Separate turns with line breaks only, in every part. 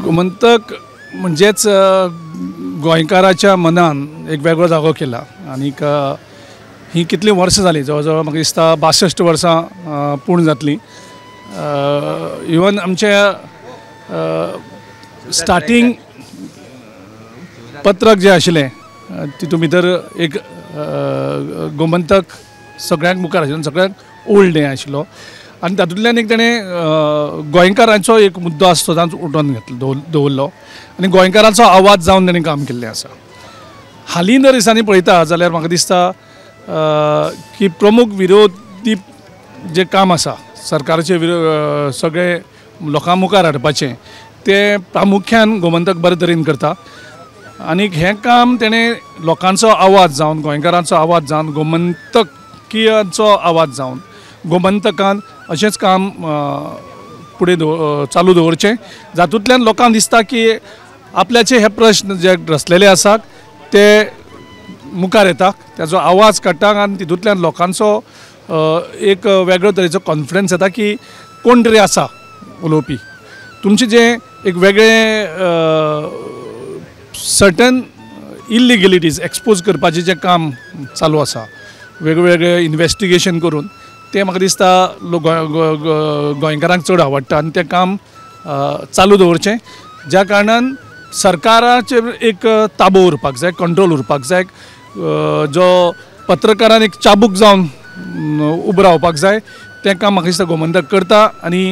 गोमंतक म्हणजेच गोंयकाराच्या मनान एक वेगळो जागो केला आनीक ही कितली वर्सां जाली जवळ जवळ म्हाका दिसता 62 वर्सां पूर्ण जातली। इवन आमच्या स्टार्टींग पत्रक जे आशिल्लें तितून भितर एक गोमंतक सगळ्यांक मुखार आशिल्लो, सगळ्यांक ओल्ड हें आशिल्लो आनी तातूंतल्यान एक ताणें गोंयकारांचो एक मुद्दो आसतो तांचो उठोवन घेतलो दवरलो आनी गोंयकारांचो आवाज जावन ताणें काम केल्लें आसा। हालीं जर दिसांनी पळयता जाल्यार म्हाका दिसता की प्रमुख विरोधी जे काम आसा सरकाराचे सगळे लोकां मुखार हाडपाचें तें प्रामुख्यान गोमंतक बरे तरेन करता आनीक हें काम तेणें लोकांचो आवाज जावन गोंयकारांचो आवाज जावन गोमंतकीयांचो आवाज जावन गोमंतकान अशेंच काम फुडें चालू दवरचें जातूंतल्यान लोकांक दिसता की आपल्याचे हे प्रश्न जे रचलेले आसात ते मुखार येता, त्याचो आवाज काडटा आनी तितूंतल्यान लोकांचो एक वेगळो तरेचो कॉन्फिडन्स येता की कोण तरी आसा उलोवपी। तुमचे जे एक वेगळे सर्टन इल्लिगलिटीज एक्सपोज करपाचें जें काम चालू आसा वेगवेगळे इन्वेस्टिगेशन करून तें म्हाका दिसता गोंयकारांक चड आवडटा आनी तें काम चालू दवरचें ज्या कारणान सरकाराचेर एक ताबो उरपाक जाय, कंट्रोल उरपाक जाय, जो पत्रकारान एक चाबूक जावन उबो रावपाक जाय तें काम म्हाका दिसता गोमंतक करता आनी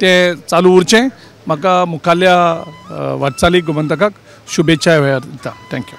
तें चालू उरचें। म्हाका मुखाल्ल्या वाटचालीक गोमंतकाक शुभेच्छा वेळार दिता। थँक्यू।